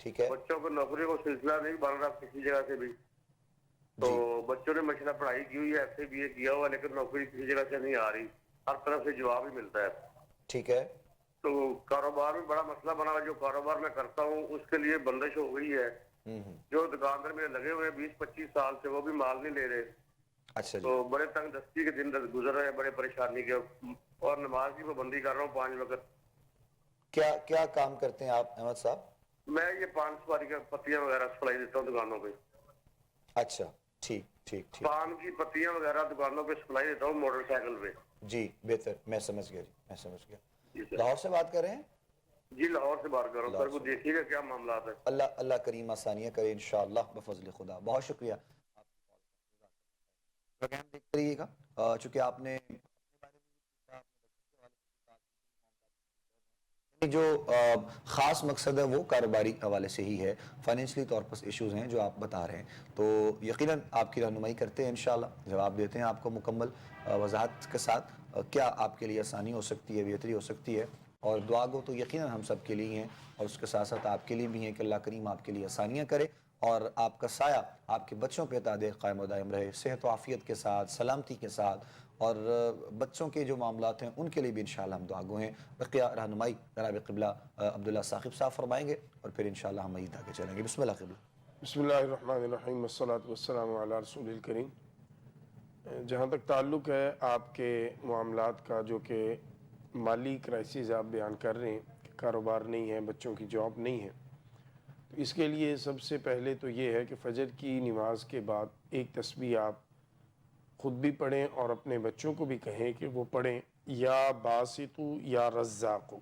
ٹھیک ہے بچوں کو نوکری کو سلسلہ نہیں بن رہا کسی جگہ سے بھی. تو بچوں نے ماشاءاللہ پڑھائی کی ہوئی ہے, ایف اے بی اے کیا ہوا, لیکن نوکری کسی جگہ سے نہیں آ رہی. ہر طرف سے جواب ہی ملتا ہے. ٹھیک ہے. تو کاروبار میں بڑا مسئلہ بنا ہوا. جو کاروبار میں کرتا ہوں اس کے لیے بندش ہو گئی ہے. جو دکاندار میں لگے ہوئے 20-25 سال سے وہ بھی مال نہیں لے رہے. اچھا جی. تو بڑے تنگ دستی کے دن گزر رہے ہیں, بڑے پریشانی کے. اور نماز کی پابندی کر رہا ہوں 5 وقت. کیا کام کرتے ہیں آپ احمد صاحب؟ میں یہ پان سپاری کا پتیاں وغیرہ سپلائی دیتا ہوں دکانوں پہ. اچھا ٹھیک ٹھیک ٹھیک. پان کی پتیاں وغیرہ دکانوں پہ سپلائی دیتا ہوں موٹر سائیکل پہ. جی بہتر, میں سمجھ گیا جی, میں سمجھ گیا. جی سر. لاہور سے بات کر رہے ہیں؟ جی لاہور سے بات کر رہا ہوں سر. کو دیکھیے گا کیا معاملات ہیں. اللہ کریم آسانیاں کرے انشاءاللہ بفضل خدا. بہت شکریہ. پروگرام دیکھتے رہیے گا. چونکہ آپ نے جو خاص مقصد ہے وہ کاروباری حوالے سے ہی ہے, فائنینشلی طور پر ایشوز ہیں جو آپ بتا رہے ہیں, تو یقیناً آپ کی رہنمائی کرتے ہیں انشاءاللہ, جواب دیتے ہیں آپ کو مکمل وضاحت کے ساتھ کیا آپ کے لیے آسانی ہو سکتی ہے, بہتری ہو سکتی ہے. اور دعا گو تو یقیناً ہم سب کے لیے ہیں, اور اس کے ساتھ ساتھ آپ کے لیے بھی ہیں کہ اللہ کریم آپ کے لیے آسانیاں کرے اور آپ کا سایہ آپ کے بچوں پہ تا دے, قائم و دائم رہے, صحت و عافیت کے ساتھ, سلامتی کے ساتھ, اور بچوں کے جو معاملات ہیں ان کے لیے بھی انشاءاللہ ہم دعا گو ہیں. بقیہ رہنمائی جناب قبلہ عبداللہ ثاقب صاحب فرمائیں گے, اور پھر انشاءاللہ ہم مزید آگے چلیں گے. بسم اللہ قبلہ. بسم اللہ الرحمن الرحیم, والصلاة والسلام علی رسول الکریم. جہاں تک تعلق ہے آپ کے معاملات کا, جو کہ مالی کرائسس آپ بیان کر رہے ہیں, کہ کاروبار نہیں ہے, بچوں کی جاب نہیں ہے, تو اس کے لیے سب سے پہلے تو یہ ہے کہ فجر کی نماز کے بعد ایک تسبیح آپ خود بھی پڑھیں اور اپنے بچوں کو بھی کہیں کہ وہ پڑھیں, یا باسطو یا رزاقو.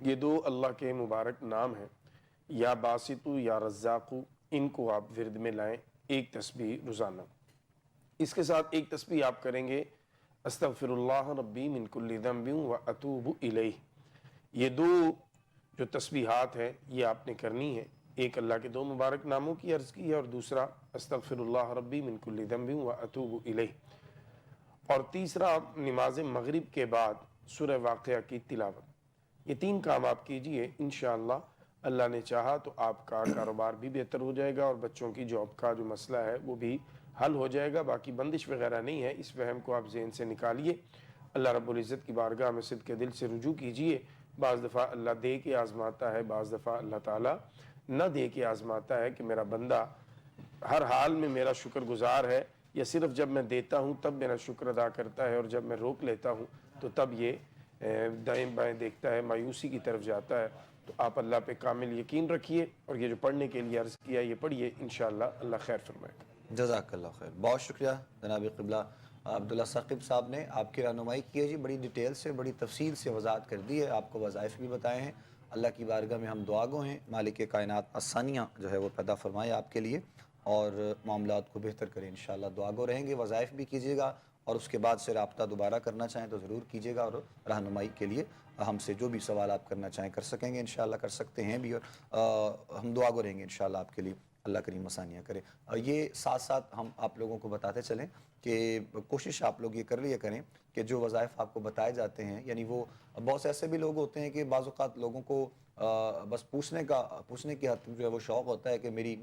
یہ 2 اللہ کے مبارک نام ہیں, یا باسطو یا رزاقو. ان کو آپ ورد میں لائیں, ایک تسبیح روزانہ. اس کے ساتھ ایک تسبیح آپ کریں گے, استغفر اللہ ربی من کل ذنب و اتوب الیہ. یہ 2 جو تسبیحات ہیں یہ آپ نے کرنی ہے. ایک اللہ کے 2 مبارک ناموں کی عرض کی ہے, اور دوسرا استغفر اللہ ربی من کل ذنب و اتوب الیہ. اور تیسرا نماز مغرب کے بعد سورہ واقعہ کی تلاوت. یہ 3 کام آپ کیجئے, انشاءاللہ اللہ نے چاہا تو آپ کا کاروبار بھی بہتر ہو جائے گا, اور بچوں کی جاب کا جو مسئلہ ہے وہ بھی حل ہو جائے گا. باقی بندش وغیرہ نہیں ہے, اس وہم کو آپ ذہن سے نکالیے. اللہ رب العزت کی بارگاہ میں صدق دل سے رجوع کیجئے. بعض دفعہ اللہ دے کے آزماتا ہے, بعض دفعہ اللہ تعالیٰ نہ دے کے آزماتا ہے, کہ میرا بندہ ہر حال میں میرا شکر گزار ہے, یا صرف جب میں دیتا ہوں تب میرا شکر ادا کرتا ہے, اور جب میں روک لیتا ہوں تو تب یہ دائیں بائیں دیکھتا ہے, مایوسی کی طرف جاتا ہے. تو آپ اللہ پہ کامل یقین رکھیے, اور یہ جو پڑھنے کے لیے عرض کیا یہ پڑھیے, انشاءاللہ اللہ خیر فرمائے. جزاک اللہ خیر. بہت شکریہ جناب قبلہ عبداللہ ثاقب صاحب نے, آپ کی رہنمائی کی ہے جی, بڑی ڈیٹیل سے, بڑی تفصیل سے وضاحت کر دی ہے, آپ کو وظائف بھی بتائے ہیں. اللہ کی بارگاہ میں ہم دعا گو ہیں, مالک کائنات آسانیاں جو ہے وہ پیدا فرمائے آپ کے لیے, اور معاملات کو بہتر کریں انشاءاللہ. دعا گو رہیں گے, وظائف بھی کیجیے گا, اور اس کے بعد سے رابطہ دوبارہ کرنا چاہیں تو ضرور کیجیے گا, اور رہنمائی کے لیے ہم سے جو بھی سوال آپ کرنا چاہیں کر سکیں گے انشاءاللہ, کر سکتے ہیں بھی, اور ہم دعا گو رہیں گے انشاءاللہ آپ کے لیے. اللہ کریم آسانیاں کرے. یہ ساتھ ساتھ ہم آپ لوگوں کو بتاتے چلیں کہ کوشش آپ لوگ یہ کر لیا کریں کہ جو وظائف آپ کو بتائے جاتے ہیں, یعنی وہ بہت سے ایسے بھی لوگ ہوتے ہیں کہ بعض اوقات لوگوں کو بس پوچھنے کی حد جو ہے وہ شوق ہوتا ہے کہ میری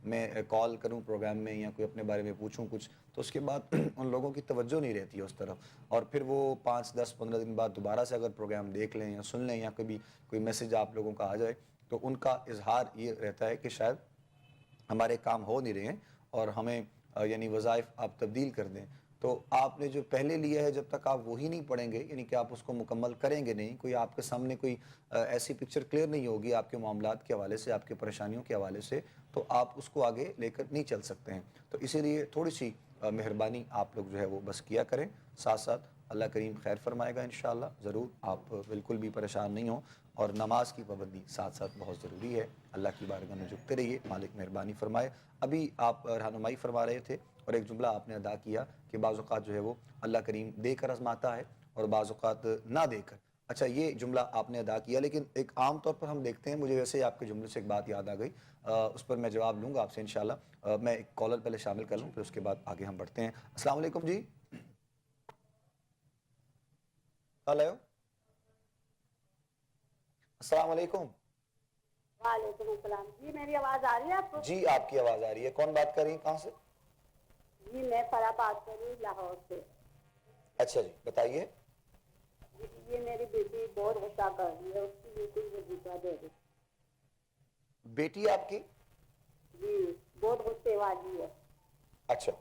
میں کال کروں پروگرام میں, یا کوئی اپنے بارے میں پوچھوں کچھ, تو اس کے بعد ان لوگوں کی توجہ نہیں رہتی ہے اس طرف, اور پھر وہ 5, 10, 15 دن بعد دوبارہ سے اگر پروگرام دیکھ لیں یا سن لیں, یا کوئی میسج آپ لوگوں کا آ جائے, تو ان کا اظہار یہ رہتا ہے کہ شاید ہمارے کام ہو نہیں رہے ہیں, اور ہمیں یعنی وظائف آپ تبدیل کر دیں. تو آپ نے جو پہلے لیا ہے, جب تک آپ وہی نہیں پڑھیں گے, یعنی کہ آپ اس کو مکمل کریں گے نہیں, کوئی آپ کے سامنے کوئی ایسی پکچر کلیئر نہیں ہوگی آپ کے معاملات کے حوالے سے, آپ کے پریشانیوں کے حوالے سے, تو آپ اس کو آگے لے کر نہیں چل سکتے ہیں. تو اسی لیے تھوڑی سی مہربانی آپ لوگ جو ہے وہ بس کیا کریں. ساتھ ساتھ اللہ کریم خیر فرمائے گا انشاءاللہ, ضرور. آپ بالکل بھی پریشان نہیں ہوں, اور نماز کی پابندی ساتھ ساتھ بہت ضروری ہے. اللہ کی بارگاہ میں جھکتے رہیے, مالک مہربانی فرمائے. ابھی آپ رہنمائی فرما رہے تھے, اور ایک جملہ آپ نے ادا کیا کہ بعض اوقات جو ہے وہ اللہ کریم دے کر آزماتا ہے, اور بعض اوقات نہ دے کر. اچھا, یہ جملہ آپ نے ادا کیا, لیکن ایک عام طور پر ہم دیکھتے ہیں, مجھے ویسے آپ کے جملے سے ایک بات یاد آ گئی, اس پر میں جواب لوں گا آپ سے انشاءاللہ. میں ایک کالر پہلے شامل کر لوں, پھر اس کے بعد آگے ہم بڑھتے ہیں. السلام علیکم جی. ہلو, السلام علیکم. وعلیکم السلام جی، میری آواز آ رہی ہے آپ کو؟ جی آپ کی آواز آ رہی ہے. کون بات کر رہی ہیں, کہاں سے؟ جی میں فرح بات کر رہی ہوں لاہور سے. اچھا جی بتائیے. جی یہ میری بیٹی بہت غصہ کر رہی ہے, اس کی بالکل وظیفہ دے دیں. بیٹی آپ کی؟ جی بہت غصے والی ہے. اچھا,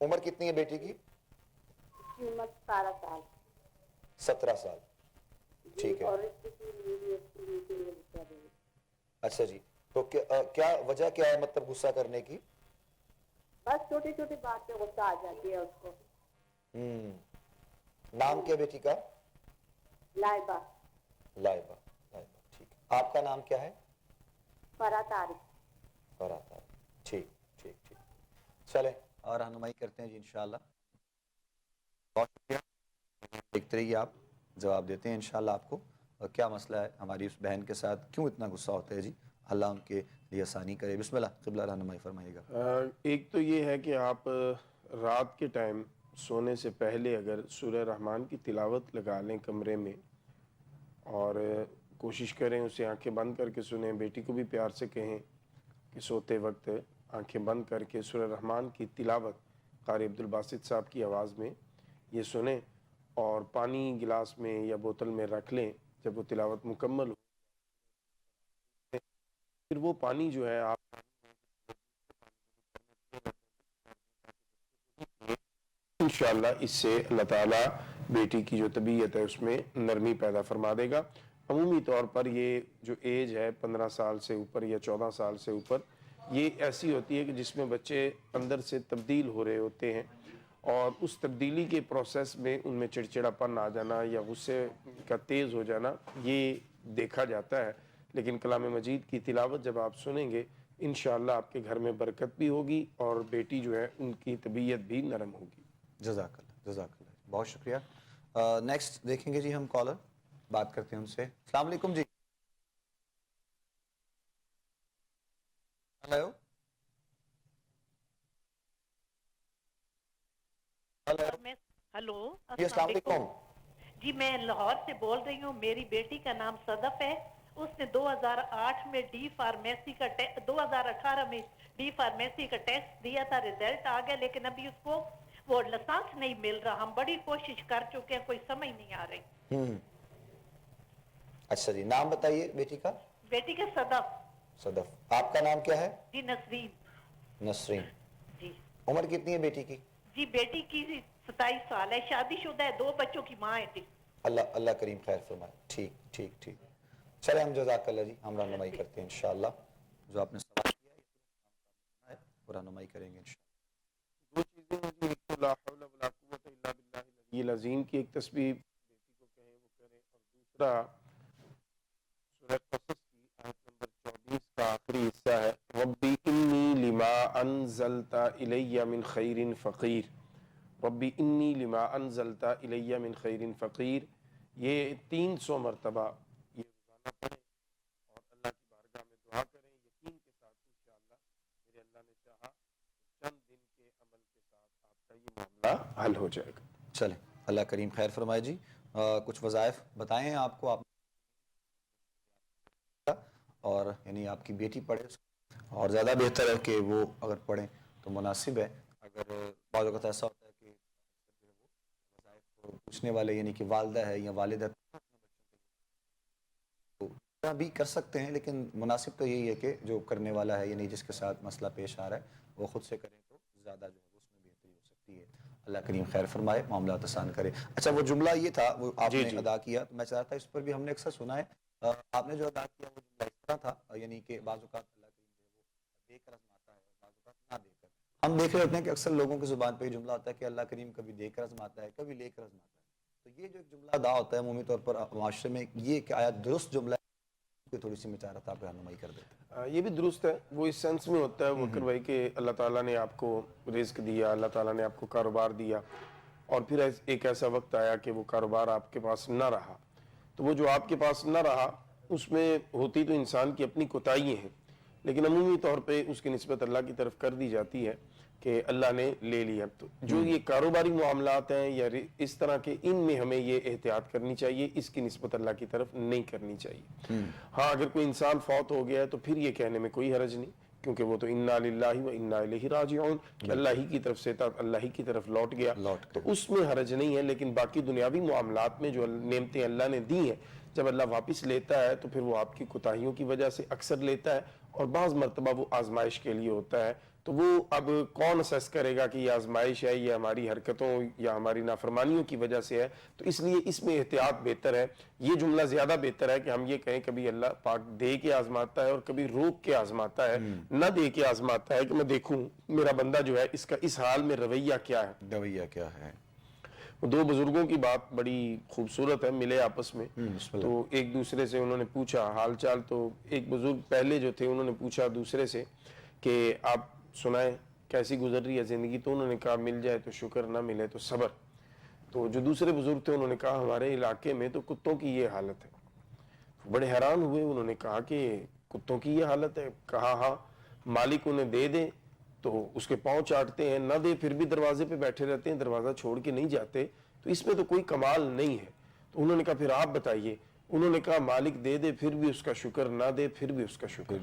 عمر کتنی ہے بیٹی کی؟ اس کی عمر 17 سال. 17 سال. جی ٹھیک ہے. اور اس کی بیوی اس کی بالکل وظیفہ دے دیں. اچھا جی, تو کیا وجہ کیا ہے مطلب غصہ کرنے کی؟ بس چھوٹی چھوٹی بات پہ غصہ آ جاتی ہے اس کو. نام کیا بیٹی کا؟ لائبہ. لائبہ. لائبہ, ٹھیک ہے. آپ کا نام کیا ہے؟ فرح طارق. فرح طارق. ٹھیک ٹھیک ٹھیک. چلیں اور رہنمائی کرتے ہیں جی انشاءاللہ. بہت شکریہ, دیکھتے رہیے آپ, جواب دیتے ہیں انشاءاللہ آپ کو کیا مسئلہ ہے ہماری اس بہن کے ساتھ, کیوں اتنا غصہ ہوتا ہے جی. اللہ ان کے لیے آسانی کرے. بسم اللہ, قبلہ رہنمائی فرمائیے گا. ایک تو یہ ہے کہ آپ رات کے ٹائم سونے سے پہلے اگر سورہ رحمان کی تلاوت لگا لیں کمرے میں اور کوشش کریں اسے آنکھیں بند کر کے سنیں. بیٹی کو بھی پیار سے کہیں کہ سوتے وقت آنکھیں بند کر کے سورہ رحمان کی تلاوت قاری عبدالباسط صاحب کی آواز میں یہ سنیں, اور پانی گلاس میں یا بوتل میں رکھ لیں. جب وہ تلاوت مکمل ہو پھر وہ پانی جو ہے آپ انشاءاللہ اس سے اللہ تعالیٰ بیٹی کی جو طبیعت ہے اس میں نرمی پیدا فرما دے گا. عمومی طور پر یہ جو ایج ہے 15 سال سے اوپر یا 14 سال سے اوپر, یہ ایسی ہوتی ہے کہ جس میں بچے اندر سے تبدیل ہو رہے ہوتے ہیں, اور اس تبدیلی کے پروسیس میں ان میں چڑچڑاپن آ جانا یا غصے کا تیز ہو جانا یہ دیکھا جاتا ہے. لیکن کلام مجید کی تلاوت جب آپ سنیں گے انشاءاللہ آپ کے گھر میں برکت بھی ہوگی اور بیٹی جو ہے ان کی طبیعت بھی نرم ہوگی. جزاک اللہ, جزاک اللہ, بہت شکریہ. نیکسٹ دیکھیں گے جی ہم کالر, بات کرتے ہیں ان سے. السلام علیکم جی. ہلو ہلو جی, السلام علیکم. جی میں لاہور سے بول رہی ہوں. میری بیٹی کا نام صدف ہے. اس نے 2008 میں ڈی فارمیسی کا 2018 میں ڈی فارمیسی کا ٹیسٹ دیا تھا, ریزلٹ آ گیا, لیکن ابھی اس کو وہ لسانس نہیں مل رہا. ہم بڑی کوشش کر چکے ہیں, کوئی سمجھ نہیں آ رہی. اچھا جی, نام بتائیے بیٹی کا. بیٹی کا صدف. صدف. آپ کا نام کیا ہے؟ جی نسرین. نسرین. جی. عمر کتنی ہے بیٹی کی؟ جی بیٹی کی 27 سال ہے, شادی شدہ ہے, 2 بچوں کی ماں ہے جی. اللہ کریم خیر فرمائے. ٹھیک ٹھیک ٹھیک. چلے ہم جزاک اللہ جی, ہم رہنمائی کرتے ہیں انشاءاللہ. جو آپ نے سوال کیا ہے وہ رہنمائی کریں گے انشاءاللہ. دو چیزیں ہیں جی, ایک تو لا حول ولا قوت الا باللہ العلی العظیم کی ایک تسبیح بیٹی کو کہیں وہ کریں, اور دوسرا سورہ قصص کی آیت نمبر 24 کا آخری حصہ ہے ربی انی لما انزلت الی من خیر فقیر. ربی انی لما انزلت الی من خیر فقیر, یہ 300 مرتبہ یہ روزانہ پڑھیں اور اللہ کی بارگاہ میں دعا کریں. یقین کے ساتھ انشاءاللہ میرے اللہ نے چاہا چند دن کے عمل کے ساتھ آپ کا یہ معاملہ حل ہو جائے گا. چلیں اللہ کریم خیر فرمائے جی. کچھ وظائف بتائے ہیں آپ کو, آپ اور یعنی آپ کی بیٹی پڑھے, اور زیادہ بہتر ہے کہ وہ اگر پڑھیں تو مناسب ہے. اگر بعض اوقات ایسا ہوتا ہے کہ وظائف پوچھنے والے یعنی کہ والدہ ہے یا والد ہے تو بھی کر سکتے ہیں, لیکن مناسب تو یہی ہے کہ جو کرنے والا ہے یعنی جس کے ساتھ مسئلہ پیش آ رہا ہے وہ خود سے کریں تو زیادہ جو ہے اس میں بہتری ہو سکتی ہے. اللہ کریم خیر فرمائے, معاملات آسان کرے. اچھا وہ جملہ یہ تھا وہ آپ نے ادا کیا, میں چاہتا تھا اس پر بھی ہم نے اکثر سنا ہے, آپ نے جو ادا کیا وہ جملہ اس طرح تھا یعنی کہ بعض اوقات اللہ کریم جو ہے وہ دے کر آزماتا ہے اور بعض اوقات نہ دے کر. ہم دیکھ رہے ہوتے ہیں کہ اکثر لوگوں کی زبان پہ یہ جملہ ہوتا ہے کہ اللہ کریم کبھی دے کر آزماتا ہے کبھی لے کر آزماتا ہے. تو یہ جو ایک جملہ ادا ہوتا ہے عمومی طور پر معاشرے میں, یہ کہ آیا درست جملہ ہے, تھوڑی سی میں چاہ رہا تھا آپ رہنمائی کر دیتے. یہ بھی درست ہے, وہ اس سینس میں ہوتا ہے وکر بھائی کہ اللہ تعالیٰ نے آپ کو رزق دیا, اللہ تعالیٰ نے آپ کو کاروبار دیا, اور پھر ایک ایسا وقت آیا کہ وہ کاروبار آپ کے پاس نہ رہا. تو وہ جو آپ کے پاس نہ رہا اس میں ہوتی تو انسان کی اپنی کوتاہیاں ہیں, لیکن عمومی طور پہ اس کی نسبت اللہ کی طرف کر دی جاتی ہے کہ اللہ نے لے لیا. تو جو یہ کاروباری معاملات ہیں یا اس طرح کے، ان میں ہمیں یہ احتیاط کرنی چاہیے، اس کی نسبت اللہ کی طرف نہیں کرنی چاہیے. ہاں اگر کوئی انسان فوت ہو گیا ہے تو پھر یہ کہنے میں کوئی حرج نہیں، کیونکہ وہ تو انا للہ و انا الیہ راجعون، کہ اللہ ہی کی طرف سے تھا، اللہ ہی کی طرف لوٹ گیا، تو اس میں حرج نہیں ہے. لیکن باقی دنیاوی معاملات میں جو نعمتیں اللہ نے دی ہیں، جب اللہ واپس لیتا ہے تو پھر وہ آپ کی کوتاہیوں کی وجہ سے اکثر لیتا ہے، اور بعض مرتبہ وہ آزمائش کے لیے ہوتا ہے. تو وہ اب کون اسیس کرے گا کہ یہ آزمائش ہے، یہ ہماری حرکتوں یا ہماری نافرمانیوں کی وجہ سے ہے. تو اس لیے اس میں احتیاط بہتر ہے. یہ جملہ زیادہ بہتر ہے کہ ہم یہ کہیں کبھی اللہ پاک دے کے آزماتا ہے اور کبھی روک کے آزماتا ہے، نہ دے کے آزماتا ہے کہ میں دیکھوں میرا بندہ جو ہے اس کا اس حال میں رویہ کیا ہے. رویہ کیا ہے. دو بزرگوں کی بات بڑی خوبصورت ہے، ملے آپس میں تو ایک دوسرے سے انہوں نے پوچھا حال چال. تو ایک بزرگ پہلے جو تھے انہوں نے پوچھا دوسرے سے کہ آپ سنائیں کیسی گزر رہی ہے زندگی. تو انہوں نے کہا مل جائے تو شکر، نہ ملے تو صبر. تو جو دوسرے بزرگ تھے انہوں نے کہا ہمارے علاقے میں تو کتوں کی یہ حالت ہے. بڑے حیران ہوئے، انہوں نے کہا کہ کتوں کی یہ حالت ہے؟ کہا ہاں، مالک انہیں دے دے تو اس کے پاؤں چاٹتے ہیں، نہ دے پھر بھی دروازے پہ بیٹھے رہتے ہیں، دروازہ چھوڑ کے نہیں جاتے. تو اس میں تو کوئی کمال نہیں ہے. تو انہوں نے کہا پھر آپ بتائیے. انہوں نے کہا مالک دے دے پھر بھی اس کا شکر، نہ دے پھر بھی اس کا شکر.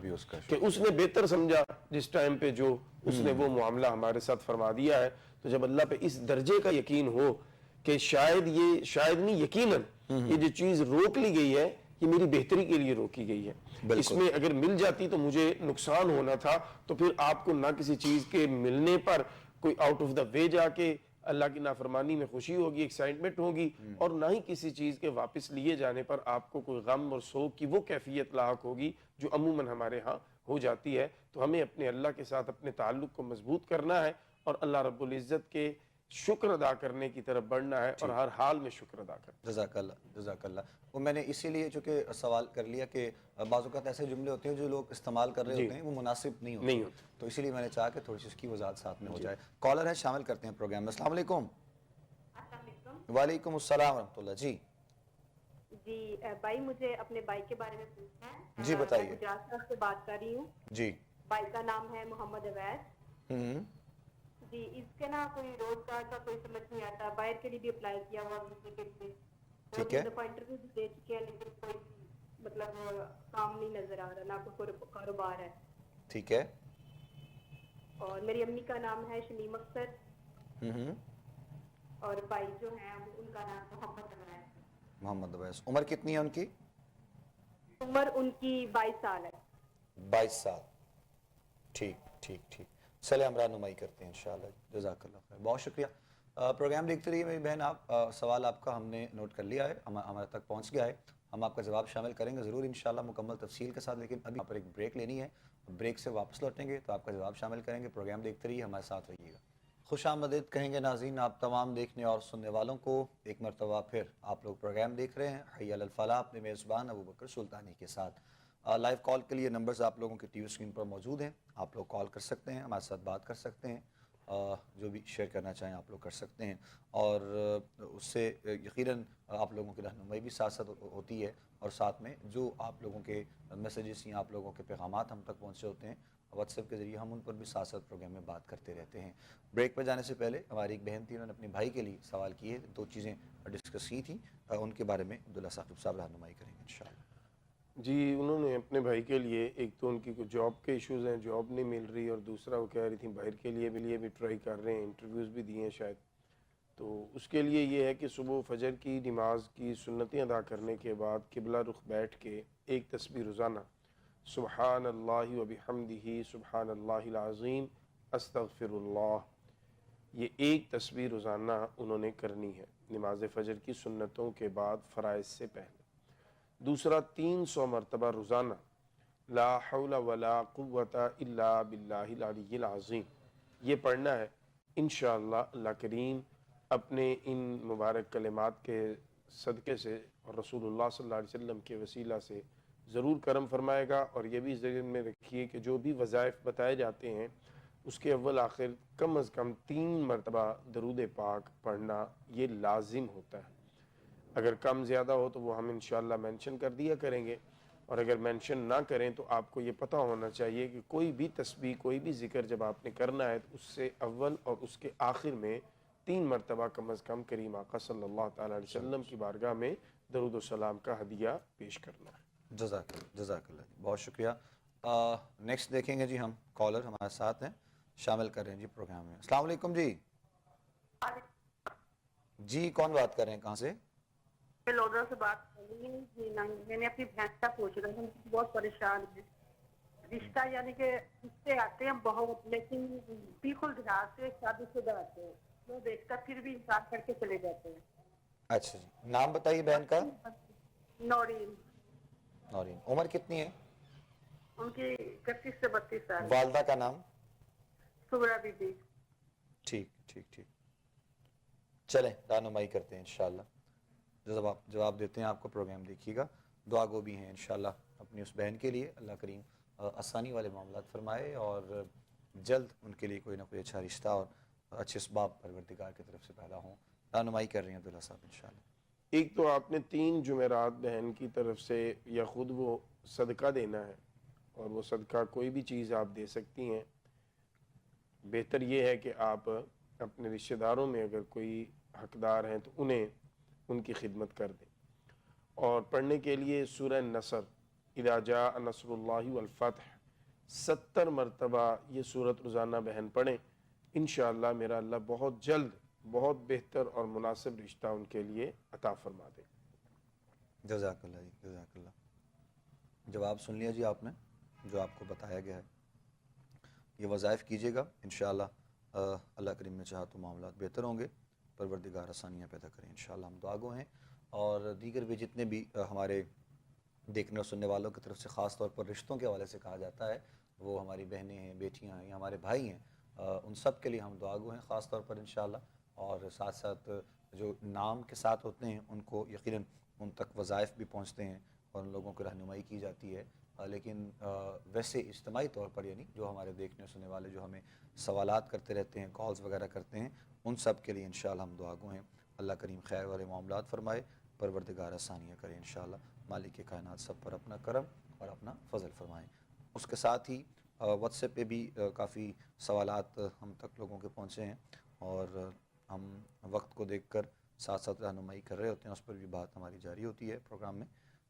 کہ اس نے بہتر سمجھا جس ٹائم پہ جو اس نے وہ معاملہ ہمارے ساتھ فرما دیا ہے. تو جب اللہ پہ اس درجے کا یقین ہو کہ شاید نہیں یقیناً یہ جو چیز روک لی گئی ہے یہ میری بہتری کے لیے روکی گئی ہے، اس میں اگر مل جاتی تو مجھے نقصان ہونا تھا. تو پھر آپ کو نہ کسی چیز کے ملنے پر کوئی آؤٹ آف دا وے جا کے اللہ کی نافرمانی میں خوشی ہوگی، ایکسائٹمنٹ ہوگی، اور نہ ہی کسی چیز کے واپس لیے جانے پر آپ کو کوئی غم اور سوگ کی وہ کیفیت لاحق ہوگی جو عموماً ہمارے ہاں ہو جاتی ہے. تو ہمیں اپنے اللہ کے ساتھ اپنے تعلق کو مضبوط کرنا ہے اور اللہ رب العزت کے شکر ادا کرنے کی طرف بڑھنا ہے اور ہر حال میں شکر ادا کرنا. جزاک اللہ، جزاک اللہ. وہ میں نے اسی لیے چونکہ سوال کر لیا کہ بعض اوقات ایسے جملے ہوتے ہیں جو لوگ استعمال کر رہے ہوتے ہیں وہ مناسب نہیں ہوتے، تو اسی لیے میں نے چاہا کہ تھوڑی سی اس کی وضاحت ساتھ میں ہو جائے. کالر ہے، شامل کرتے ہیں پروگرام میں. السلام علیکم. وعلیکم السلام ورحمۃ اللہ. جی بھائی مجھے اپنے بھائی کے بارے میں پوچھنا ہے. جی بتائیے. میں گجرات سے بات کر رہی ہوں. جی. بھائی کا نام ہے محمد اویس. جی اس کے نا کوئی روزگار کا کوئی سمجھ نہیں آتا. باہر کے لیے بھی اپلائی کیا ہوا ویزے کے لیے، ٹھیک ہے، انٹرویو بھی دے چکے ہیں، لیکن کوئی مطلب کام نہیں نظر آ رہا، نہ کوئی کاروبار ہے. ٹھیک ہے. اور میری امی کا نام ہے شمیم اختر، اور بھائی جو ہیں ان کا نام محمد اویس. محمد اویس. عمر کتنی ہے ان کی؟ عمر ان کی 22 سال ہے. 22 سال. ٹھیک ٹھیک ٹھیک. چلے ہم رہنمائی کرتے ہیں انشاءاللہ. جزاک اللہ خیر، بہت شکریہ. پروگرام دیکھتے رہیے میری بہن. آپ سوال آپ کا ہم نے نوٹ کر لیا ہے، ہمارے تک پہنچ گیا ہے. ہم آپ کا جواب شامل کریں گے ضرور انشاءاللہ مکمل تفصیل کے ساتھ. لیکن ابھی یہاں پر ایک بریک لینی ہے، بریک سے واپس لوٹیں گے تو آپ کا جواب شامل کریں گے. پروگرام دیکھتے رہیے، ہمارے ساتھ رہیے گا. خوش آمدید کہیں گے ناظرین آپ تمام دیکھنے اور سننے والوں کو. ایک مرتبہ پھر آپ لوگ پروگرام دیکھ رہے ہیں حی علی الفلاح اپنے میزبان ابوبکر سلطانی کے ساتھ. لائیو کال کے لیے نمبرز آپ لوگوں کے ٹی وی اسکرین پر موجود ہیں. آپ لوگ کال کر سکتے ہیں، ہمارے ساتھ بات کر سکتے ہیں، جو بھی شیئر کرنا چاہیں آپ لوگ کر سکتے ہیں. اور اس سے یقیناً آپ لوگوں کی رہنمائی بھی ساتھ ساتھ ہوتی ہے، اور ساتھ میں جو آپ لوگوں کے میسیجز یا آپ لوگوں کے پیغامات ہم تک پہنچے ہوتے ہیں واٹس ایپ کے ذریعے، ہم ان پر بھی ساتھ ساتھ پروگرام میں بات کرتے رہتے ہیں. بریک پہ جانے سے پہلے ہماری ایک بہن تھی، انہوں نے اپنے بھائی کے لیے سوال کیے، 2 چیزیں ڈسکس کی تھیں، ان کے بارے میں عبداللہ ثاقب صاحب رہنمائی کریں گے انشاءاللہ. جی انہوں نے اپنے بھائی کے لیے، ایک تو ان کی کچھ جاب کے ایشوز ہیں، جاب نہیں مل رہی، اور دوسرا وہ کہہ رہی تھیں باہر کے لیے بھی ٹرائی کر رہے ہیں، انٹرویوز بھی دیے ہیں شاید. تو اس کے لیے یہ ہے کہ صبح فجر کی نماز کی سنتیں ادا کرنے کے بعد قبلہ رخ بیٹھ کے ایک تسبیح روزانہ سبحان اللہ و بحمدہ سبحان اللہ العظیم استغفر اللہ، یہ ایک تسبیح روزانہ انہوں نے کرنی ہے نماز فجر کی سنتوں کے بعد فرائض سے پہلے. دوسرا 300 مرتبہ روزانہ لا حول ولا قوت الا باللہ العلی العظیم یہ پڑھنا ہے. انشاءاللہ اللہ کریم اپنے ان مبارک کلمات کے صدقے سے اور رسول اللہ صلی اللہ علیہ وسلم کے وسیلہ سے ضرور کرم فرمائے گا. اور یہ بھی ذہن میں رکھیے کہ جو بھی وظائف بتائے جاتے ہیں اس کے اول آخر کم از کم 3 مرتبہ درود پاک پڑھنا یہ لازم ہوتا ہے. اگر کم زیادہ ہو تو وہ ہم انشاءاللہ مینشن کر دیا کریں گے. اور اگر مینشن نہ کریں تو آپ کو یہ پتہ ہونا چاہیے کہ کوئی بھی تسبیح کوئی بھی ذکر جب آپ نے کرنا ہے تو اس سے اول اور اس کے آخر میں 3 مرتبہ کم از کم کریم آقا صلی اللہ تعالیٰ علیہ وسلم کی بارگاہ میں درود و سلام کا ہدیہ پیش کرنا ہے۔ جزاک اللہ جی، بہت شکریہ۔ نیکسٹ دیکھیں گے جی، ہم کالر ہمارے ساتھ ہیں، شامل کر رہے ہیں جی پروگرام میں۔ السلام علیکم جی۔ جی کون بات کر رہے ہیں، کہاں سے؟ میں لودھا سے بات کر رہی ہوں جی۔ میں نے اپنی بہن کا پوچھ رہا ہوں، بہت پریشان ہے رشتہ، یعنی کہ رشتے آتے ہیں بہت، لیکن بالکل دھیان سے شادی شدہ آتے ہیں، وہ دیکھ کر پھر بھی انکار کر کے چلے جاتے ہیں۔ اچھا جی، نام بتائیے بہن کا۔ نورین، نورین، عمر کتنی ہے؟ ان کی 31 سے 32 سال۔ والدہ کا نام؟ صبرا بی بی۔ ٹھیک ٹھیک ٹھیک، چلیں رہنمائی کرتے ہیں انشاءاللہ، جواب دیتے ہیں آپ کو، پروگرام دیکھیے گا، دعا گو بھی ہیں انشاءاللہ اپنی اس بہن کے لیے، اللہ کریم آسانی والے معاملات فرمائے اور جلد ان کے لیے کوئی نہ کوئی اچھا رشتہ اور اچھے اسباب پروردگار کی طرف سے پیدا ہوں۔ رہنمائی کر رہی ہیں عبداللہ صاحب انشاءاللہ۔ ایک تو آپ نے 3 جمعرات بہن کی طرف سے یا خود وہ صدقہ دینا ہے، اور وہ صدقہ کوئی بھی چیز آپ دے سکتی ہیں۔ بہتر یہ ہے کہ آپ اپنے رشتہ داروں میں اگر کوئی حقدار ہیں تو انہیں ان کی خدمت کر دیں، اور پڑھنے کے لیے سورہ نصر اذا جاء نصر اللہ والفتح 70 مرتبہ یہ سورت روزانہ بہن پڑھیں، انشاءاللہ میرا اللہ بہت جلد بہت بہتر اور مناسب رشتہ ان کے لیے عطا فرما دے۔ جزاک اللہ جی، جزاک اللہ۔ جواب سن لیا جی آپ نے جو آپ کو بتایا گیا ہے، یہ وظائف کیجیے گا انشاءاللہ، اللہ کریم نے چاہا تو معاملات بہتر ہوں گے، پروردگار آسانیاں پیدا کریں انشاءاللہ۔ ہم دعا گو ہیں، اور دیگر بھی جتنے بھی ہمارے دیکھنے اور سننے والوں کی طرف سے خاص طور پر رشتوں کے حوالے سے کہا جاتا ہے، وہ ہماری بہنیں ہیں، بیٹیاں ہیں یا ہمارے بھائی ہیں، ان سب کے لیے ہم دعا گو ہیں خاص طور پر انشاءاللہ، اور ساتھ ساتھ جو نام کے ساتھ ہوتے ہیں ان کو یقیناً ان تک وظائف بھی پہنچتے ہیں اور ان لوگوں کی رہنمائی کی جاتی ہے، لیکن ویسے اجتماعی طور پر یعنی جو ہمارے دیکھنے اور سننے والے جو ہمیں سوالات کرتے رہتے ہیں، کالز وغیرہ کرتے ہیں، ان سب کے لیے انشاءاللہ ہم دعا گو ہیں، اللہ کریم خیر والے معاملات فرمائے، پروردگار آسانیاں کرے انشاءاللہ، مالک کائنات سب پر اپنا کرم اور اپنا فضل فرمائیں۔ اس کے ساتھ ہی واٹس ایپ پہ بھی کافی سوالات ہم تک لوگوں کے پہنچے ہیں، اور ہم وقت کو دیکھ کر ساتھ ساتھ رہنمائی کر رہے ہوتے ہیں، اس پر بھی بات ہماری جاری ہوتی ہے پروگرام میں،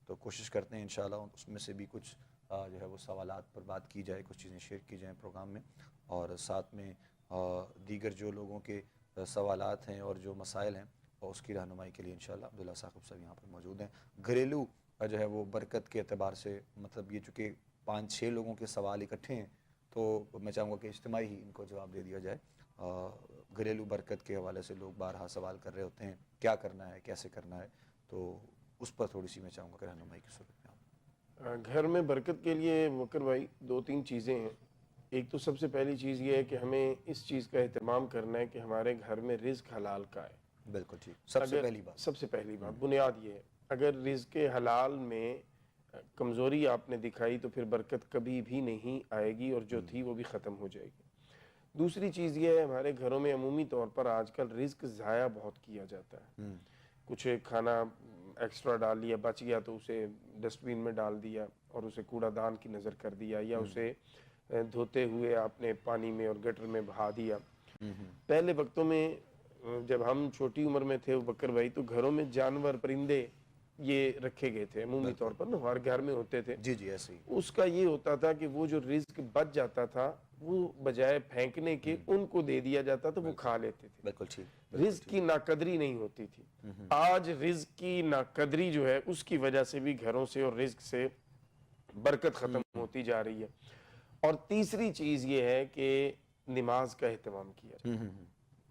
تو کوشش کرتے ہیں انشاءاللہ اس میں سے بھی کچھ جو ہے وہ سوالات پر بات کی جائے، کچھ چیزیں شیئر کی جائیں پروگرام میں، اور ساتھ میں دیگر جو لوگوں کے سوالات ہیں اور جو مسائل ہیں اور اس کی رہنمائی کے لیے انشاءاللہ عبداللہ ثاقب صاحب یہاں پر موجود ہیں۔ گھریلو جو ہے وہ برکت کے اعتبار سے، مطلب یہ چونکہ 5-6 لوگوں کے سوال اکٹھے ہیں تو میں چاہوں گا کہ اجتماعی ہی ان کو جواب دے دیا جائے۔ گھریلو برکت کے حوالے سے لوگ بارہا سوال کر رہے ہوتے ہیں، کیا کرنا ہے، کیسے کرنا ہے، تو اس پر تھوڑی سی میں چاہوں گا کہ رہنمائی کی صورت میں گھر میں برکت کے لیے وکر بھائی 2-3 چیزیں ہیں۔ ایک تو سب سے پہلی چیز یہ ہے کہ ہمیں اس چیز کا اہتمام کرنا ہے کہ ہمارے گھر میں رزق حلال کا ہے۔ بالکل ٹھیک، سب سے پہلی بات، سب سے پہلی بات بنیاد یہ ہے، اگر رزق حلال میں کمزوری آپ نے دکھائی تو پھر برکت کبھی بھی نہیں آئے گی، اور جو تھی وہ بھی ختم ہو جائے گی۔ دوسری چیز یہ ہے، ہمارے گھروں میں عمومی طور پر آج کل رزق ضائع بہت کیا جاتا ہے۔ کچھ کھانا ایکسٹرا ڈال لیا، بچ گیا تو اسے ڈسٹ بین میں ڈال دیا اور اسے کوڑا دان کی نظر کر دیا، یا اسے دھوتے ہوئے آپ نے پانی میں اور گٹر میں بہا دیا۔ پہلے وقتوں میں جب ہم چھوٹی عمر میں تھے بکر بھائی، تو گھروں میں جانور پرندے یہ رکھے گئے تھے عمومی طور پر نا، ہر گھر میں ہوتے تھے۔ جی جی ایسے ہی، اس کا یہ ہوتا تھا کہ وہ جو رزق بچ جاتا تھا وہ بجائے پھینکنے کے ان کو دے دیا جاتا تھا، وہ کھا لیتے تھے۔ بالکل ٹھیک، رزق کی ناقدری نہیں ہوتی تھی۔ آج رزق کی ناقدری جو ہے اس کی وجہ سے بھی گھروں سے اور رزق سے برکت ختم ہوتی جا رہی ہے۔ اور تیسری چیز یہ ہے کہ نماز کا اہتمام کیا جائے،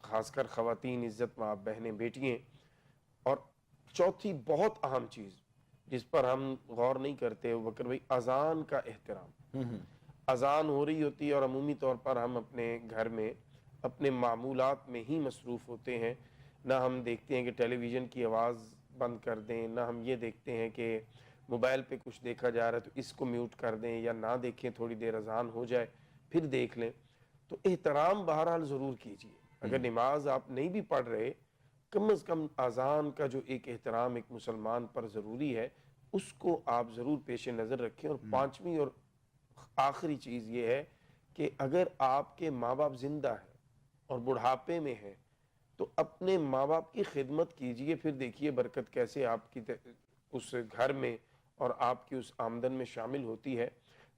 خاص کر خواتین، عزت مآب بہنیں، بیٹیاں۔ اور چوتھی بہت اہم چیز جس پر ہم غور نہیں کرتے بکر بھائی، اذان کا احترام۔ اذان ہو رہی ہوتی ہے اور عمومی طور پر ہم اپنے گھر میں اپنے معمولات میں ہی مصروف ہوتے ہیں، نہ ہم دیکھتے ہیں کہ ٹیلی ویژن کی آواز بند کر دیں، نہ ہم یہ دیکھتے ہیں کہ موبائل پہ کچھ دیکھا جا رہا ہے تو اس کو میوٹ کر دیں، یا نہ دیکھیں، تھوڑی دیر اذان ہو جائے پھر دیکھ لیں۔ تو احترام بہرحال ضرور کیجیے، اگر نماز آپ نہیں بھی پڑھ رہے، کم از کم اذان کا جو ایک احترام ایک مسلمان پر ضروری ہے اس کو آپ ضرور پیش نظر رکھیں. اور پانچویں اور آخری چیز یہ ہے کہ اگر آپ کے ماں باپ زندہ ہیں اور بڑھاپے میں ہیں تو اپنے ماں باپ کی خدمت کیجئے. پھر دیکھیے برکت کیسے آپ کی اس گھر میں اور آپ کی اس آمدن میں شامل ہوتی ہے.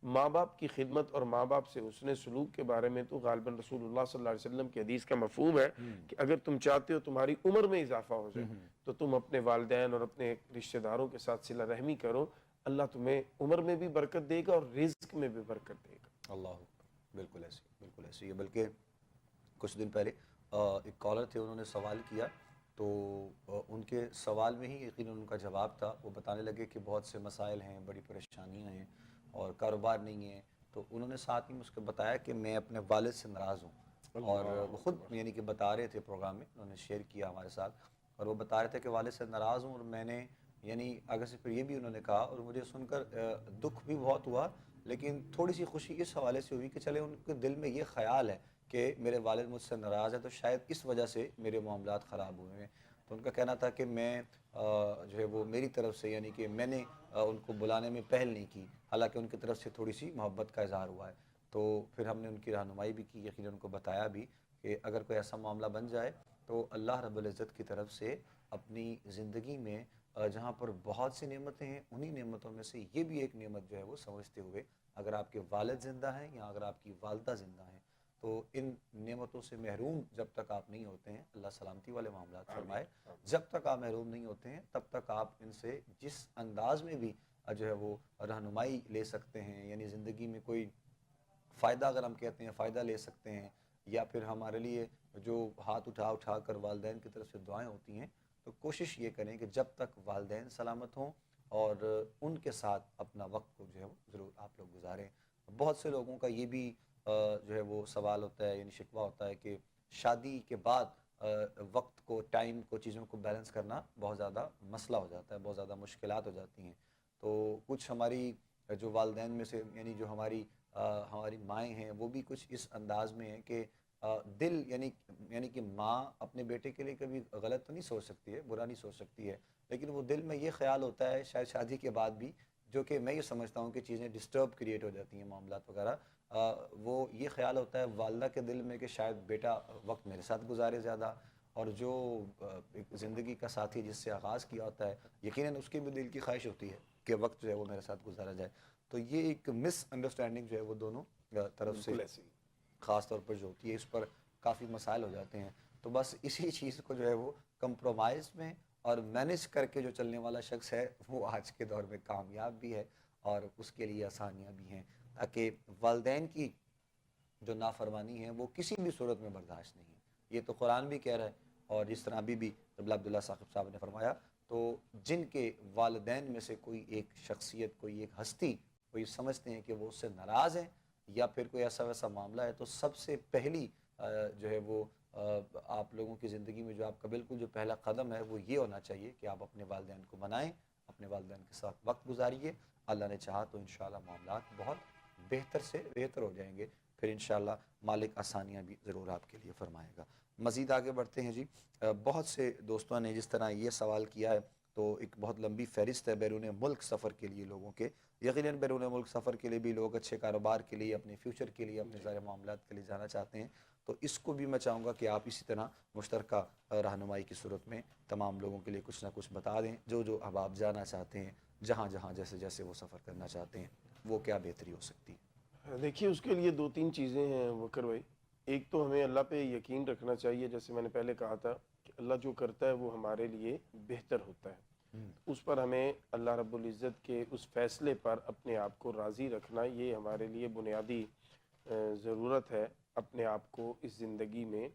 ماں باپ کی خدمت اور ماں باپ سے حسن سلوک کے بارے میں تو غالباً رسول اللہ صلی اللہ علیہ وسلم کی حدیث کا مفہوم ہے کہ اگر تم چاہتے ہو تمہاری عمر میں اضافہ ہو جائے تو تم اپنے والدین اور اپنے رشتہ داروں کے ساتھ صلہ رحمی کرو. اللہ تمہیں عمر میں بھی برکت دے گا اور رزق میں بھی برکت دے گا. اللہ بالکل ایسے ہی ہے. بلکہ کچھ دن پہلے ایک کالر تھے, انہوں نے سوال کیا تو ان کے سوال میں ہی یقیناً ان کا جواب تھا. وہ بتانے لگے کہ بہت سے مسائل ہیں, بڑی پریشانیاں ہیں اور کاروبار نہیں ہے. تو انہوں نے ساتھ ہی مجھ کو بتایا کہ میں اپنے والد سے ناراض ہوں. اور وہ خود یعنی کہ بتا رہے تھے پروگرام میں, انہوں نے شیئر کیا ہمارے ساتھ, اور وہ بتا رہے تھے کہ والد سے ناراض ہوں. اور میں نے یعنی اگر سے پھر یہ بھی انہوں نے کہا, اور مجھے سن کر دکھ بھی بہت ہوا, لیکن تھوڑی سی خوشی اس حوالے سے ہوئی کہ چلے ان کے دل میں یہ خیال ہے کہ میرے والد مجھ سے ناراض ہے تو شاید اس وجہ سے میرے معاملات خراب ہوئے ہیں. تو ان کا کہنا تھا کہ میں جو ہے وہ میری طرف سے یعنی کہ میں نے ان کو بلانے میں پہل نہیں کی, حالانکہ ان کی طرف سے تھوڑی سی محبت کا اظہار ہوا ہے. تو پھر ہم نے ان کی رہنمائی بھی کی, یقیناً ان کو بتایا بھی کہ اگر کوئی ایسا معاملہ بن جائے تو اللہ رب العزت کی طرف سے اپنی زندگی میں جہاں پر بہت سی نعمتیں ہیں, انہی نعمتوں میں سے یہ بھی ایک نعمت جو ہے وہ سمجھتے ہوئے اگر آپ کے والد زندہ ہیں یا اگر آپ کی والدہ زندہ ہیں تو ان نعمتوں سے محروم جب تک آپ نہیں ہوتے ہیں, اللہ سلامتی والے معاملات فرمائے, جب تک آپ محروم نہیں ہوتے ہیں تب تک آپ ان سے جس انداز میں بھی جو ہے وہ رہنمائی لے سکتے ہیں. یعنی زندگی میں کوئی فائدہ اگر ہم کہتے ہیں فائدہ لے سکتے ہیں, یا پھر ہمارے لیے جو ہاتھ اٹھا کر والدین کی طرف سے دعائیں ہوتی ہیں, تو کوشش یہ کریں کہ جب تک والدین سلامت ہوں اور ان کے ساتھ اپنا وقت کو جو ہے وہ ضرور آپ لوگ گزاریں. بہت سے لوگوں کا یہ بھی جو ہے وہ سوال ہوتا ہے, یعنی شکوہ ہوتا ہے کہ شادی کے بعد وقت کو, ٹائم کو, چیزوں کو بیلنس کرنا بہت زیادہ مسئلہ ہو جاتا ہے, بہت زیادہ مشکلات ہو جاتی ہیں. تو کچھ ہماری جو والدین میں سے یعنی جو ہماری مائیں ہیں وہ بھی کچھ اس انداز میں ہیں کہ دل یعنی کہ ماں اپنے بیٹے کے لیے کبھی غلط تو نہیں سوچ سکتی ہے, برا نہیں سوچ سکتی ہے, لیکن وہ دل میں یہ خیال ہوتا ہے شاید شادی کے بعد بھی, جو کہ میں یہ سمجھتا ہوں کہ چیزیں ڈسٹرب کریٹ ہو جاتی ہیں معاملات وغیرہ. وہ یہ خیال ہوتا ہے والدہ کے دل میں کہ شاید بیٹا وقت میرے ساتھ گزارے زیادہ, اور جو ایک زندگی کا ساتھی جس سے آغاز کیا ہوتا ہے یقیناً اس کے بھی دل کی خواہش ہوتی ہے کہ وقت جو ہے وہ میرے ساتھ گزارا جائے. تو یہ ایک مس انڈرسٹینڈنگ جو ہے وہ دونوں طرف سے خاص طور پر جو ہوتی ہے, اس پر کافی مسائل ہو جاتے ہیں. تو بس اسی چیز کو جو ہے وہ کمپرومائز میں اور مینیج کر کے جو چلنے والا شخص ہے وہ آج کے دور میں کامیاب بھی ہے اور اس کے لیے آسانیاں بھی ہیں, تاکہ والدین کی جو نافرمانی ہے وہ کسی بھی صورت میں برداشت نہیں ہے. یہ تو قرآن بھی کہہ رہا ہے, اور جس طرح ابھی بھی عبداللہ صاحب نے فرمایا, تو جن کے والدین میں سے کوئی ایک شخصیت, کوئی ایک ہستی, کوئی سمجھتے ہیں کہ وہ اس سے ناراض ہیں یا پھر کوئی ایسا ویسا معاملہ ہے, تو سب سے پہلی جو ہے وہ آپ لوگوں کی زندگی میں جو آپ کا بالکل جو پہلا قدم ہے وہ یہ ہونا چاہیے کہ آپ اپنے والدین کو منائیں, اپنے والدین کے ساتھ وقت گزاریے. اللہ نے چاہا تو انشاءاللہ معاملات بہت بہتر سے بہتر ہو جائیں گے, پھر انشاءاللہ مالک آسانیاں بھی ضرور آپ کے لیے فرمائے گا. مزید آگے بڑھتے ہیں جی. بہت سے دوستوں نے جس طرح یہ سوال کیا ہے تو ایک بہت لمبی فہرست ہے بیرون ملک سفر کے لیے لوگوں کے. یقیناً بیرون ملک سفر کے لیے بھی لوگ اچھے کاروبار کے لیے, اپنے فیوچر کے لیے, اپنے سارے معاملات کے لیے جانا چاہتے ہیں. تو اس کو بھی میں چاہوں گا کہ آپ اسی طرح مشترکہ رہنمائی کی صورت میں تمام لوگوں کے لیے کچھ نہ کچھ بتا دیں, جو احباب جانا چاہتے ہیں, جہاں جیسے وہ سفر کرنا چاہتے ہیں, وہ کیا بہتری ہو سکتی ہے. دیکھیے اس کے لیے 2-3 چیزیں ہیں وکر بھائی. ایک تو ہمیں اللہ پہ یقین رکھنا چاہیے, جیسے میں نے پہلے کہا تھا کہ اللہ جو کرتا ہے وہ ہمارے لیے بہتر ہوتا ہے. اس پر ہمیں اللہ رب العزت کے اس فیصلے پر اپنے آپ کو راضی رکھنا, یہ ہمارے لیے بنیادی ضرورت ہے اپنے آپ کو اس زندگی میں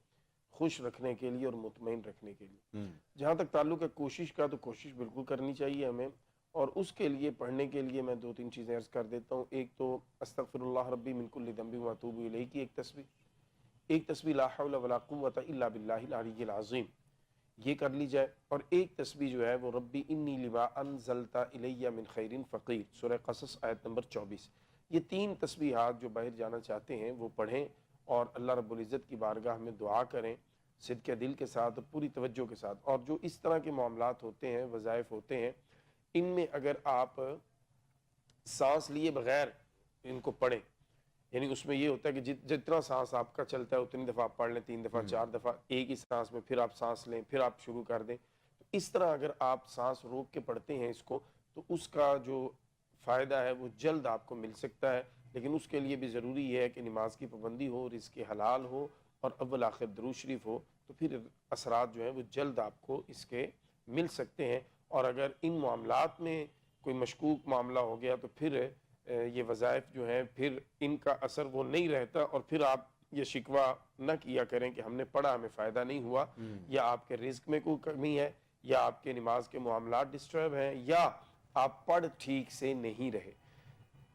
خوش رکھنے کے لیے اور مطمئن رکھنے کے لیے. جہاں تک تعلق ہے کوشش کا, تو کوشش بالکل کرنی چاہیے ہمیں, اور اس کے لیے پڑھنے کے لیے میں 2-3 چیزیں عرض کر دیتا ہوں. ایک تو استغفر اللہ ربی من کل ذنب و اتوب الیہ کی ایک تسبیح لا حول ولا قوت الا باللہ العلی العظیم, یہ کر لی جائے. اور ایک تسبیح جو ہے وہ ربی انی لما انزلت الی من خیر فقیر, سورہ قصص آیت نمبر 24. یہ 3 تسبیحات جو باہر جانا چاہتے ہیں وہ پڑھیں اور اللہ رب العزت کی بارگاہ میں دعا کریں صدق دل کے ساتھ, پوری توجہ کے ساتھ. اور جو اس طرح کے معاملات ہوتے ہیں, وظائف ہوتے ہیں, ان میں اگر آپ سانس لیے بغیر ان کو پڑھیں، یعنی اس میں یہ ہوتا ہے کہ جتنا سانس آپ کا چلتا ہے اتنی دفعہ آپ پڑھ لیں، 3 دفعہ 4 دفعہ ایک ہی سانس میں، پھر آپ سانس لیں، پھر آپ شروع کر دیں. تو اس طرح اگر آپ سانس روک کے پڑھتے ہیں اس کو، تو اس کا جو فائدہ ہے وہ جلد آپ کو مل سکتا ہے. لیکن اس کے لیے بھی ضروری ہے کہ نماز کی پابندی ہو، رزق حلال ہو اور اول آخر درود شریف ہو، تو پھر اثرات جو ہیں وہ جلد آپ کو اس کے مل سکتے ہیں. اور اگر ان معاملات میں کوئی مشکوک معاملہ ہو گیا تو پھر یہ وظائف جو ہیں پھر ان کا اثر وہ نہیں رہتا، اور پھر آپ یہ شکوہ نہ کیا کریں کہ ہم نے پڑھا ہمیں فائدہ نہیں ہوا، یا آپ کے رزق میں کوئی کمی ہے، یا آپ کے نماز کے معاملات ڈسٹرب ہیں، یا آپ پڑھ ٹھیک سے نہیں رہے.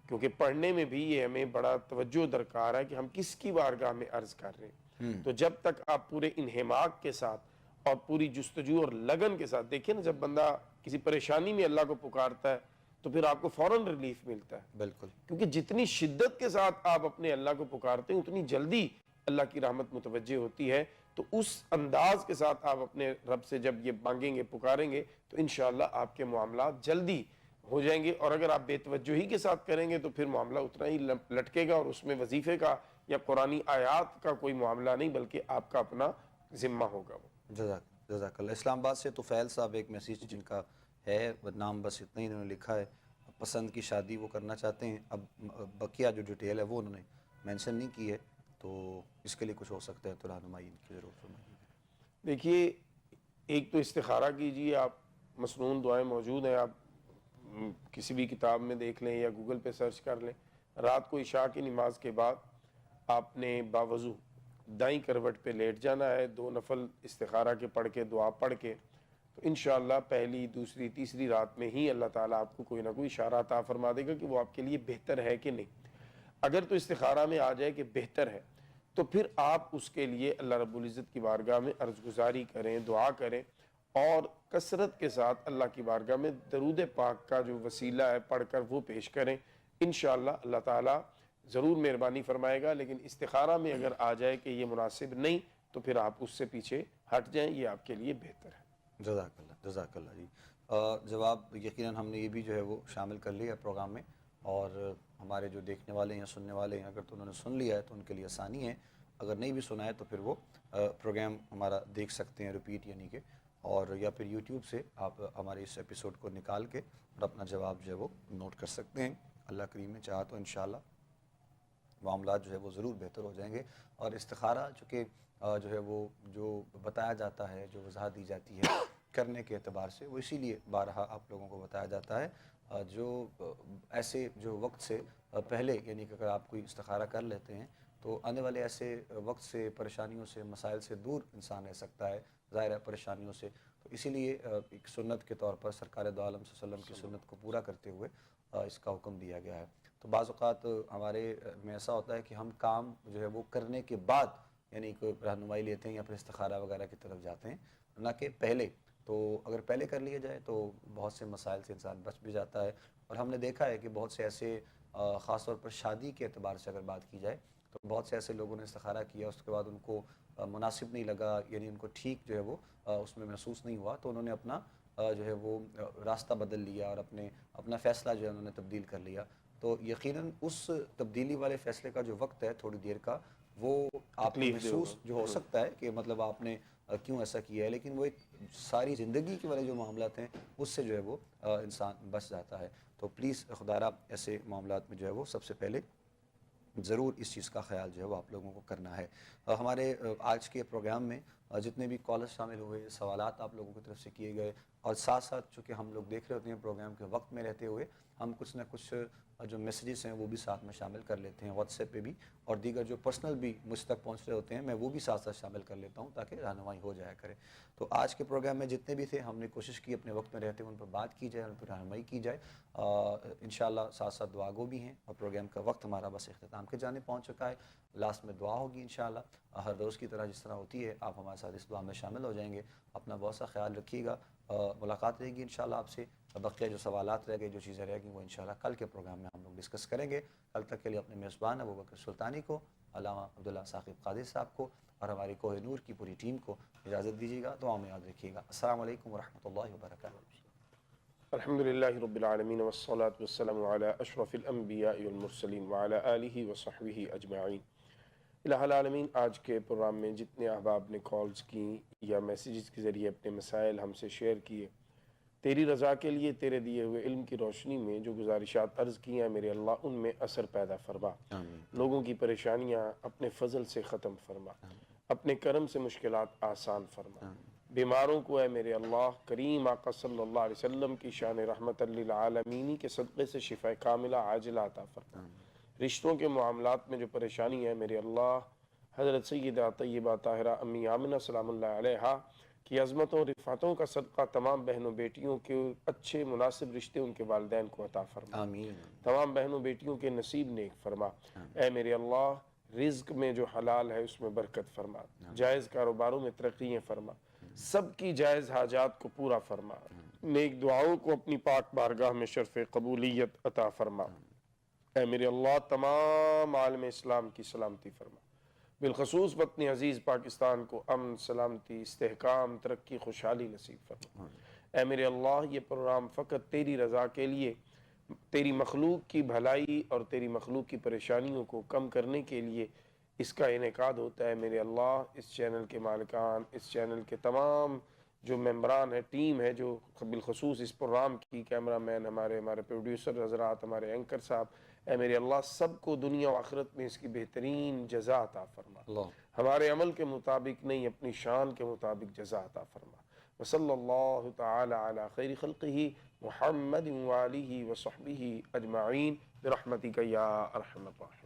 کیونکہ پڑھنے میں بھی یہ ہمیں بڑا توجہ درکار ہے کہ ہم کس کی بارگاہ میں عرض کر رہے ہیں. تو جب تک آپ پورے انہماک کے ساتھ اور پوری جستجو اور لگن کے ساتھ، دیکھیں نا، جب بندہ کسی پریشانی میں اللہ کو پکارتا ہے تو پھر آپ کو فوراً ریلیف ملتا ہے. بالکل. کیونکہ جتنی شدت کے ساتھ آپ اپنے اللہ کو پکارتے ہیں اتنی جلدی اللہ کی رحمت متوجہ ہوتی ہے. تو اس انداز کے ساتھ آپ اپنے رب سے جب یہ مانگیں گے، پکاریں گے، تو انشاءاللہ آپ کے معاملات جلدی ہو جائیں گے. اور اگر آپ بے توجہی کے ساتھ کریں گے تو پھر معاملہ اتنا ہی لٹکے گا، اور اس میں وظیفے کا یا قرآنی آیات کا کوئی معاملہ نہیں، بلکہ آپ کا اپنا ذمہ ہوگا. وہ جزاک اللہ. اسلام آباد سے طفیل صاحب ایک میسیج جن کا ہے، نام بس اتنا ہی انہوں نے لکھا ہے، پسند کی شادی وہ کرنا چاہتے ہیں. اب بقیہ جو ڈیٹیل ہے وہ انہوں نے مینشن نہیں کی ہے، تو اس کے لیے کچھ ہو سکتا ہے تو رہنمائی ان کی ضرور فرمائیے. دیکھیے، ایک تو استخارہ کیجئے آپ، مسنون دعائیں موجود ہیں، آپ کسی بھی کتاب میں دیکھ لیں یا گوگل پہ سرچ کر لیں. رات کو عشاء کی نماز کے بعد آپ نے باوضو دائیں کروٹ پہ لیٹ جانا ہے، 2 نفل استخارہ کے پڑھ کے، دعا پڑھ کے. تو انشاءاللہ پہلی، دوسری، تیسری رات میں ہی اللہ تعالیٰ آپ کو کوئی نہ کوئی اشارہ عطا فرما دے گا کہ وہ آپ کے لیے بہتر ہے کہ نہیں. اگر تو استخارہ میں آ جائے کہ بہتر ہے، تو پھر آپ اس کے لیے اللہ رب العزت کی بارگاہ میں عرض گزاری کریں، دعا کریں، اور کثرت کے ساتھ اللہ کی بارگاہ میں درود پاک کا جو وسیلہ ہے پڑھ کر وہ پیش کریں. انشاءاللہ اللہ تعالیٰ ضرور مہربانی فرمائے گا. لیکن استخارہ میں اگر آ جائے کہ یہ مناسب نہیں، تو پھر آپ اس سے پیچھے ہٹ جائیں، یہ آپ کے لیے بہتر ہے. جزاک اللہ جی. جواب یقیناً ہم نے یہ بھی جو ہے وہ شامل کر لیا ہے پروگرام میں، اور ہمارے جو دیکھنے والے ہیں یا سننے والے ہیں، اگر تو انہوں نے سن لیا ہے تو ان کے لیے آسانی ہے، اگر نہیں بھی سنا ہے تو پھر وہ پروگرام ہمارا دیکھ سکتے ہیں ریپیٹ، یعنی کہ، اور یا پھر یوٹیوب سے آپ ہمارے اس ایپیسوڈ کو نکال کے اور اپنا جواب جو ہے وہ نوٹ کر سکتے ہیں. اللہ کریم نے چاہا تو انشاءاللہ معاملات جو ہے وہ ضرور بہتر ہو جائیں گے. اور استخارہ چونکہ جو ہے وہ جو بتایا جاتا ہے، جو وضاحت دی جاتی ہے کرنے کے اعتبار سے، وہ اسی لیے بارہا آپ لوگوں کو بتایا جاتا ہے. جو ایسے جو وقت سے پہلے، یعنی کہ اگر آپ کوئی استخارہ کر لیتے ہیں تو آنے والے ایسے وقت سے، پریشانیوں سے، مسائل سے دور انسان رہ سکتا ہے، ظاہر ہے پریشانیوں سے. تو اسی لیے ایک سنت کے طور پر سرکار دو عالم صلی اللہ علیہ وسلم کی سنت کو پورا کرتے ہوئے اس کا حکم دیا گیا ہے. تو بعض اوقات ہمارے میں ایسا ہوتا ہے کہ ہم کام جو ہے وہ کرنے کے بعد، یعنی کوئی رہنمائی لیتے ہیں یا پھر استخارہ وغیرہ کی طرف جاتے ہیں، نہ کہ پہلے. تو اگر پہلے کر لیا جائے تو بہت سے مسائل سے انسان بچ بھی جاتا ہے. اور ہم نے دیکھا ہے کہ بہت سے ایسے، خاص طور پر شادی کے اعتبار سے اگر بات کی جائے، تو بہت سے ایسے لوگوں نے استخارہ کیا، اس کے بعد ان کو مناسب نہیں لگا، یعنی ان کو ٹھیک جو ہے وہ اس میں محسوس نہیں ہوا، تو انہوں نے اپنا جو ہے وہ راستہ بدل لیا اور اپنا فیصلہ جو ہے انہوں نے تبدیل کر لیا. تو یقیناً اس تبدیلی والے فیصلے کا جو وقت ہے تھوڑی دیر کا، وہ آپ کو محسوس جو ہو سکتا ہے کہ مطلب آپ نے کیوں ایسا کیا ہے، لیکن وہ ایک ساری زندگی کے والے جو معاملات ہیں اس سے جو ہے وہ انسان بچ جاتا ہے. تو پلیز خدارہ ایسے معاملات میں جو ہے وہ سب سے پہلے ضرور اس چیز کا خیال جو ہے وہ آپ لوگوں کو کرنا ہے. ہمارے آج کے پروگرام میں جتنے بھی کالرز شامل ہوئے، سوالات آپ لوگوں کی طرف سے کیے گئے، اور ساتھ ساتھ چونکہ ہم لوگ دیکھ رہے ہوتے ہیں پروگرام کے وقت میں رہتے ہوئے، ہم کچھ نہ کچھ جو میسیجز ہیں وہ بھی ساتھ میں شامل کر لیتے ہیں واٹس ایپ پہ بھی، اور دیگر جو پرسنل بھی مجھ تک پہنچ رہے ہوتے ہیں میں وہ بھی ساتھ ساتھ شامل کر لیتا ہوں تاکہ رہنمائی ہو جایا کرے. تو آج کے پروگرام میں جتنے بھی تھے، ہم نے کوشش کی اپنے وقت میں رہتے ہوئے ان پر بات کی جائے، ان پر رہنمائی کی جائے. انشاءاللہ ساتھ ساتھ دعا گو بھی ہیں، اور پروگرام کا وقت ہمارا بس اختتام کے جانب پہنچ چکا ہے. لاسٹ میں دعا ہوگی انشاءاللہ، ہر روز کی طرح جس طرح ہوتی ہے. آپ ہمارے ساتھ اس دعا میں شامل ہو جائیں گے. اپنا بہت سا خیال رکھیے گا. ملاقات رہے گی انشاءاللہ آپ سے. بقیہ جو سوالات رہ گئے، جو چیزیں رہ گئی، وہ انشاءاللہ کل کے پروگرام میں ہم لوگ ڈسکس کریں گے. کل تک کے لیے اپنے میزبان ابوبکر سلطانی کو، علامہ عبداللہ ثاقب قادری صاحب کو، اور ہماری کوہ نور کی پوری ٹیم کو اجازت دیجیے گا. دعا میں یاد رکھیے گا. السلام علیکم ورحمۃ اللہ وبرکاتہ. الحمدللہ رب العالمین والصلاة والسلام علی اشرف الانبیاء والمرسلین وعلی آلہ وصحبہ اجمعین۔ الہ العالمین، آج کے پروگرام میں جتنے احباب نے کالز کی یا میسیجز کے ذریعے اپنے مسائل ہم سے شیئر کیے، تیری رضا کے لیے تیرے دیے ہوئے علم کی روشنی میں جو گزارشات عرض کی ہیں میرے اللہ، ان میں اثر پیدا فرما، لوگوں کی پریشانیاں اپنے فضل سے ختم فرما، اپنے کرم سے مشکلات آسان فرما، بیماروں کو اے میرے اللہ کریم آقا صلی اللہ علیہ وسلم کی شان رحمت للعالمینی کے صدقے سے شفا کاملہ عاجلہ عطا فرما، رشتوں کے معاملات میں جو پریشانی ہے میرے اللہ، حضرت سیدہ طیبہ طاہرہ امی آمنہ سلام اللہ علیہا کی عظمتوں رفعتوں کا صدقہ تمام بہنوں بیٹیوں کے اچھے مناسب رشتے ان کے والدین کو عطا فرما، آمین۔ تمام بہنوں بیٹیوں کے نصیب نیک فرما، اے میرے اللہ رزق میں جو حلال ہے اس میں برکت فرما، جائز کاروباروں میں ترقیاں فرما، سب کی جائز حاجات کو پورا فرما، نیک دعاؤں کو اپنی پاک بارگاہ میں شرف قبولیت عطا فرما، اے میرے اللہ تمام عالم اسلام کی سلامتی فرما، بالخصوص وطن عزیز پاکستان کو امن، سلامتی، استحکام، ترقی، خوشحالی نصیب فرما، اے میرے اللہ یہ پروگرام فقط تیری رضا کے لیے، تیری مخلوق کی بھلائی اور تیری مخلوق کی پریشانیوں کو کم کرنے کے لیے اس کا انعقاد ہوتا ہے میرے اللہ۔ اس چینل کے مالکان، اس چینل کے تمام جو ممبران ہیں، ٹیم ہے جو بالخصوص اس پروگرام کی، کیمرہ مین ہمارے پروڈیوسر حضرات، ہمارے اینکر صاحب، اے میرے اللہ سب کو دنیا و آخرت میں اس کی بہترین جزا عطا فرما، ہمارے عمل کے مطابق نہیں اپنی شان کے مطابق جزا عطا فرما۔ وصلی اللہ تعالی علی خیر خلقہ محمد وآلہ وصحبہ اجمعین برحمتک یا ارحم الراحمین۔